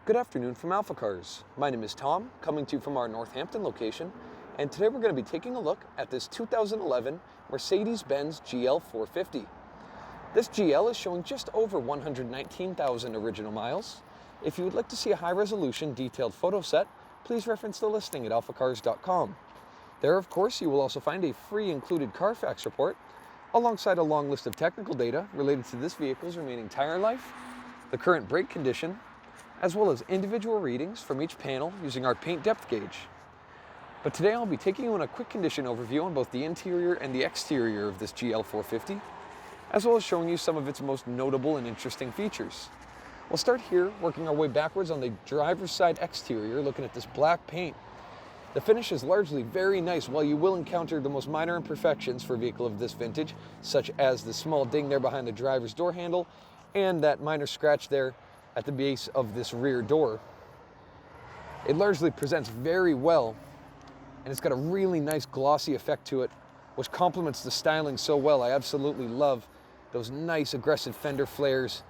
Good afternoon from AlphaCars. My name is Tom, coming to you from our Northampton location, and today we're going to be taking a look at this 2011 Mercedes-Benz GL450. This GL is showing just over 119,000 original miles. If you would like to see a high-resolution detailed photo set, please reference the listing at alphacars.com. There, of course, you will also find a free included CarFax report, alongside a long list of technical data related to this vehicle's remaining tire life, the current brake condition, as well as individual readings from each panel using our paint depth gauge. But today I'll be taking you on a quick condition overview on both the interior and the exterior of this GL450, as well as showing you some of its most notable and interesting features. We'll start here, working our way backwards on the driver's side exterior, looking at this black paint. The finish is largely very nice, while you will encounter the most minor imperfections for a vehicle of this vintage, such as the small ding there behind the driver's door handle, and that minor scratch there at the base of this rear door. It largely presents very well, and it's got a really nice glossy effect to it, which complements the styling so well. I absolutely love those nice aggressive fender flares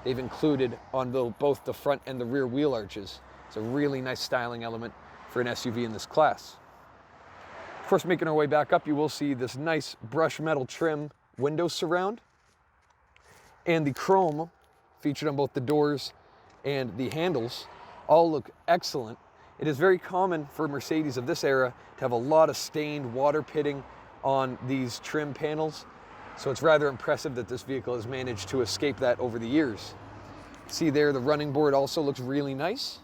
they've included on both the front and the rear wheel arches. It's a really nice styling element for an SUV in this class. Of course, making our way back up, you will see this nice brush metal trim window surround, and the chrome featured on both the doors and the handles all look excellent. It is very common for Mercedes of this era to have a lot of stained water pitting on these trim panels, so it's rather impressive that this vehicle has managed to escape that over the years. See there, the running board also looks really nice,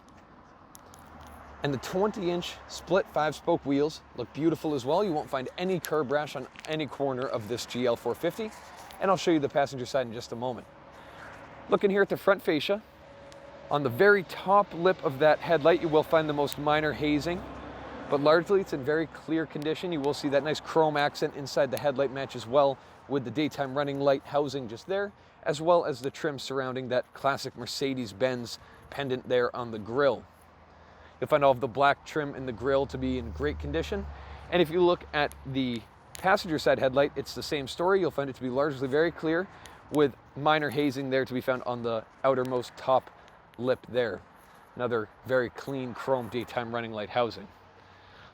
and the 20-inch split 5-spoke wheels look beautiful as well. You won't find any curb rash on any corner of this GL450, and I'll show you the passenger side in just a moment. Looking here at the front fascia, on the very top lip of that headlight, you will find the most minor hazing, but largely it's in very clear condition. You will see that nice chrome accent inside the headlight matches well with the daytime running light housing just there, as well as the trim surrounding that classic Mercedes-Benz pendant there on the grille. You'll find all of the black trim in the grille to be in great condition, and if you look at the passenger side headlight, it's the same story. You'll find it to be largely very clear, with minor hazing there to be found on the outermost top lip there. Another very clean chrome daytime running light housing.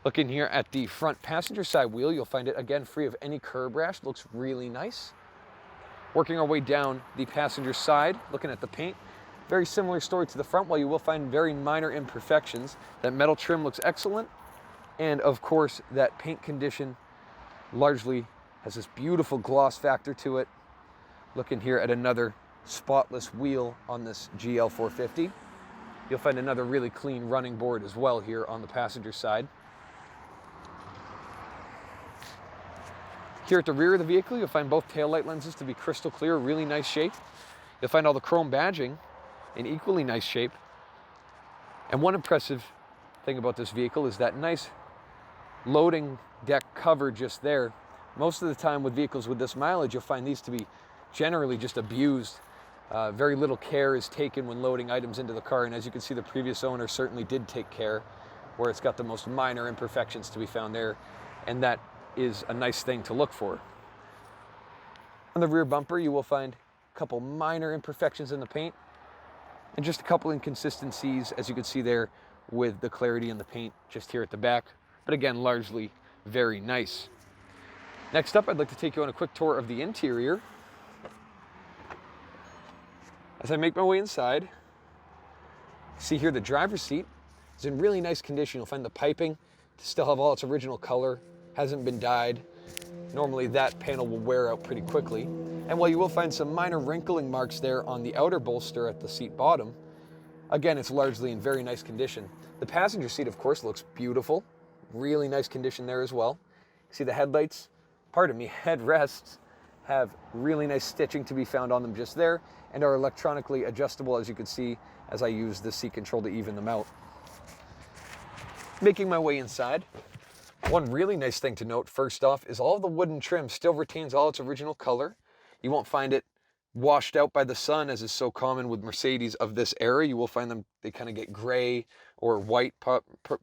Looking here at the front passenger side wheel, you'll find it again free of any curb rash. Looks really nice. Working our way down the passenger side, looking at the paint, very similar story to the front, while you will find very minor imperfections. That metal trim looks excellent, and of course that paint condition largely has this beautiful gloss factor to it. Looking here at another spotless wheel on this GL450. You'll find another really clean running board as well here on the passenger side. Here at the rear of the vehicle, you'll find both taillight lenses to be crystal clear, really nice shape. You'll find all the chrome badging in equally nice shape. And one impressive thing about this vehicle is that nice loading deck cover just there. Most of the time with vehicles with this mileage, you'll find these to be generally just abused. Very little care is taken when loading items into the car, and as you can see, the previous owner certainly did take care, where it's got the most minor imperfections to be found there, and that is a nice thing to look for. On the rear bumper, you will find a couple minor imperfections in the paint, and just a couple inconsistencies, as you can see there, with the clarity in the paint just here at the back, but again, largely very nice. Next up, I'd like to take you on a quick tour of the interior. As I make my way inside, see here the driver's seat is in really nice condition. You'll find the piping to still have all its original color, hasn't been dyed. Normally that panel will wear out pretty quickly. And while you will find some minor wrinkling marks there on the outer bolster at the seat bottom, again, it's largely in very nice condition. The passenger seat, of course, looks beautiful. Really nice condition there as well. See the headlights, headrests have really nice stitching to be found on them just there, and are electronically adjustable, as you can see, as I use the seat control to even them out. Making my way inside, one really nice thing to note, first off, is all of the wooden trim still retains all its original color. You won't find it washed out by the sun, as is so common with Mercedes of this era. You will find them, they kind of get gray or white, or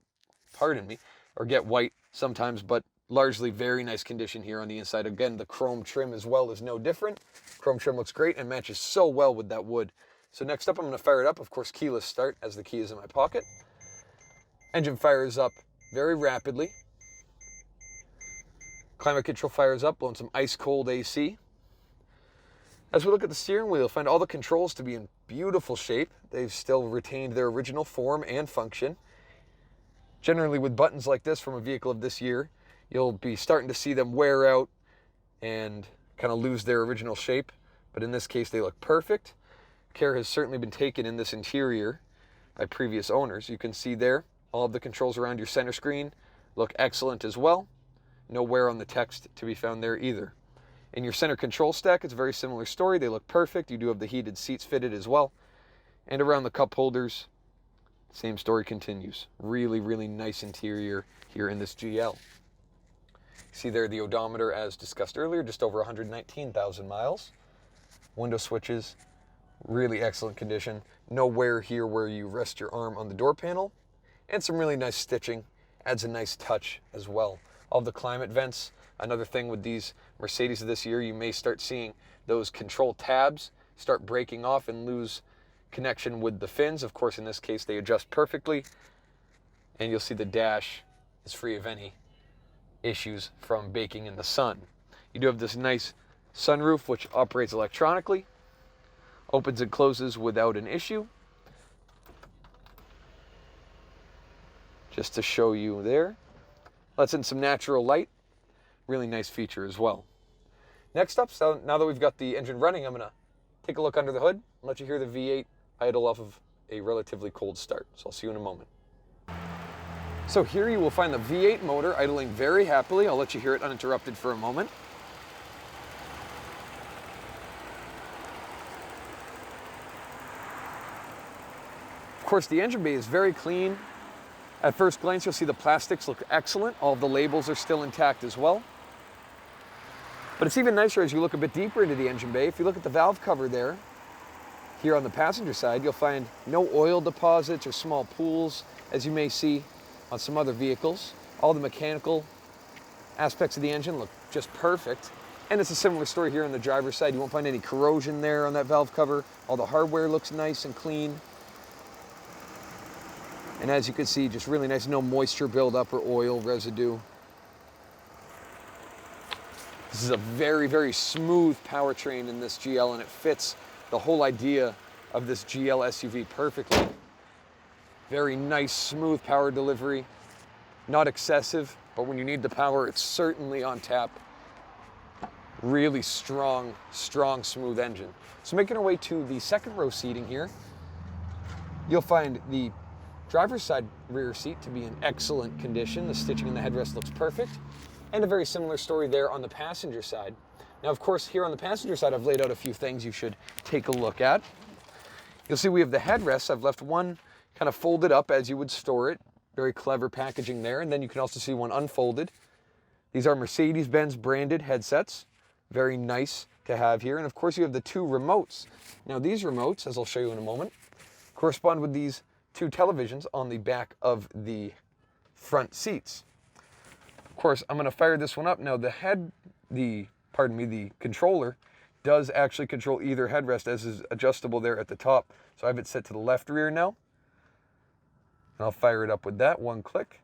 get white sometimes, but largely very nice condition here on the inside. Again, the chrome trim as well is no different. Chrome trim looks great and matches so well with that wood. So next up, I'm going to fire it up. Of course, keyless start as the key is in my pocket. Engine fires up very rapidly. Climate control fires up, blowing some ice cold AC. As we look at the steering wheel, you'll find all the controls to be in beautiful shape. They've still retained their original form and function. Generally, with buttons like this from a vehicle of this year, you'll be starting to see them wear out and kind of lose their original shape. But in this case, they look perfect. Care has certainly been taken in this interior by previous owners. You can see there, all of the controls around your center screen look excellent as well. No wear on the text to be found there either. In your center control stack, it's a very similar story. They look perfect. You do have the heated seats fitted as well. And around the cup holders, same story continues. Really, really nice interior here in this GL. See there the odometer, as discussed earlier, just over 119,000 miles. Window switches, really excellent condition. No wear here where you rest your arm on the door panel. And some really nice stitching, adds a nice touch as well. All the climate vents, another thing with these Mercedes this year, you may start seeing those control tabs start breaking off and lose connection with the fins. Of course, in this case, they adjust perfectly. And you'll see the dash is free of any issues from baking in the sun. You do have this nice sunroof, which operates electronically, opens and closes without an issue. Just to show you there. Lets in some natural light. Really nice feature as well. Next up, so now that we've got the engine running, I'm going to take a look under the hood and let you hear the V8 idle off of a relatively cold start. So I'll see you in a moment. So here you will find the V8 motor idling very happily. I'll let you hear it uninterrupted for a moment. Of course, the engine bay is very clean. At first glance, you'll see the plastics look excellent. All of the labels are still intact as well. But it's even nicer as you look a bit deeper into the engine bay. If you look at the valve cover there, here on the passenger side, you'll find no oil deposits or small pools, as you may see on some other vehicles. All the mechanical aspects of the engine look just perfect. And it's a similar story here on the driver's side. You won't find any corrosion there on that valve cover. All the hardware looks nice and clean. And as you can see, just really nice, no moisture buildup or oil residue. This is a very, very smooth powertrain in this GL, and it fits the whole idea of this GL SUV perfectly. Very nice, smooth power delivery. Not excessive, but when you need the power, it's certainly on tap. Really strong, smooth engine. So making our way to the second row seating here, you'll find the driver's side rear seat to be in excellent condition. The stitching in the headrest looks perfect. And a very similar story there on the passenger side. Now, of course, here on the passenger side, I've laid out a few things you should take a look at. You'll see we have the headrests. I've left one kind of folded up as you would store it. Very clever packaging there. And then you can also see one unfolded. These are Mercedes-Benz branded headsets. Very nice to have here. And of course, you have the two remotes. Now, these remotes, as I'll show you in a moment, correspond with these two televisions on the back of the front seats. Of course, I'm going to fire this one up. Now, the controller does actually control either headrest, as is adjustable there at the top. So I have it set to the left rear now. And I'll fire it up with that one click.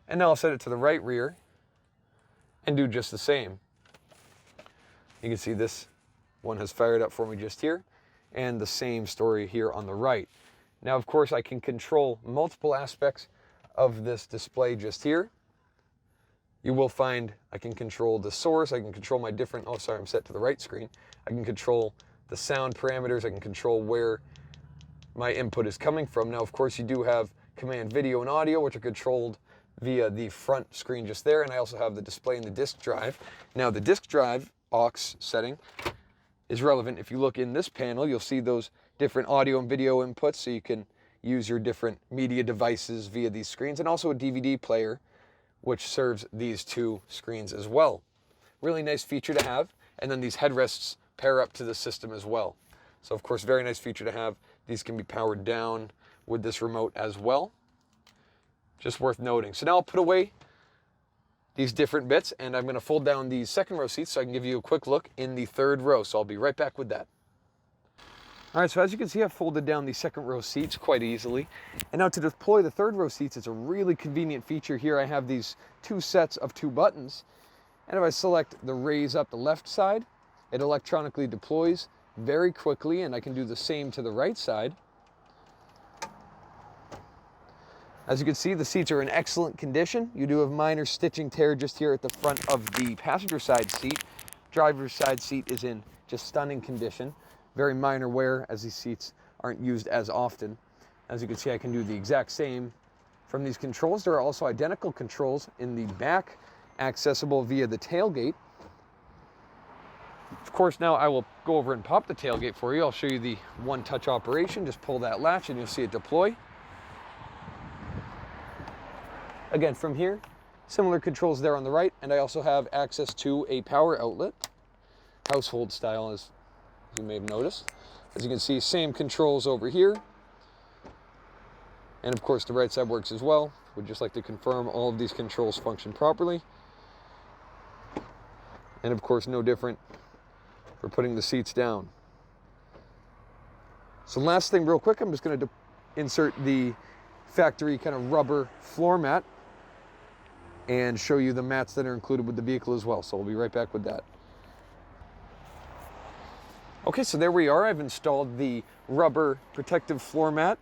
And now I'll set it to the right rear and do just the same. You can see this one has fired up for me just here, and the same story here on the right. Now, of course, I can control multiple aspects of this display just here. You will find I can control the source, I can control my different, oh sorry, I'm set to the right screen. I can control the sound parameters, I can control where my input is coming from. Now, of course, you do have command video and audio, which are controlled via the front screen just there, and I also have the display and the disk drive. Now, the disk drive aux setting is relevant. If you look in this panel, you'll see those different audio and video inputs, so you can use your different media devices via these screens, and also a DVD player, which serves these two screens as well. Really nice feature to have. And then these headrests pair up to the system as well. So of course, very nice feature to have. These can be powered down with this remote as well. Just worth noting. So now I'll put away these different bits, and I'm going to fold down these second row seats so I can give you a quick look in the third row. So I'll be right back with that. All right, so as you can see, I've folded down the second row seats quite easily. And now to deploy the third row seats, it's a really convenient feature here. I have these two sets of two buttons. And if I select the raise up the left side, it electronically deploys very quickly, and I can do the same to the right side. As you can see, the seats are in excellent condition. You do have minor stitching tear just here at the front of the passenger side seat. Driver's side seat is in just stunning condition. Very minor wear, as these seats aren't used as often. As you can see, I can do the exact same from these controls. There are also identical controls in the back, accessible via the tailgate. Of course, now I will go over and pop the tailgate for you. I'll show you the one-touch operation. Just pull that latch and you'll see it deploy. Again, from here, similar controls there on the right, and I also have access to a power outlet, household style, as you may have noticed. As you can see, same controls over here. And of course, the right side works as well. Would just like to confirm all of these controls function properly. And of course, no different for putting the seats down. So last thing real quick, I'm just going to insert the factory kind of rubber floor mat and show you the mats that are included with the vehicle as well. So we'll be right back with that. Okay, so there we are. I've installed the rubber protective floor mat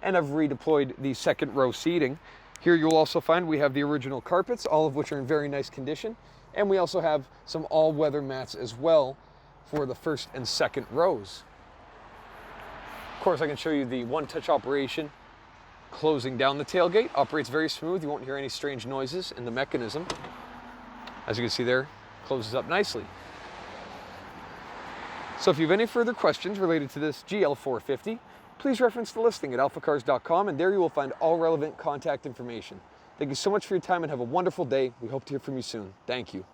and I've redeployed the second row seating. Here you'll also find we have the original carpets, all of which are in very nice condition. And we also have some all-weather mats as well for the first and second rows. Of course, I can show you the one-touch operation. Closing down the tailgate operates very smooth. You won't hear any strange noises in the mechanism. As you can see there, closes up nicely. So if you have any further questions related to this GL450, please reference the listing at alphacars.com, and there you will find all relevant contact information. Thank you so much for your time and have a wonderful day. We hope to hear from you soon. Thank you.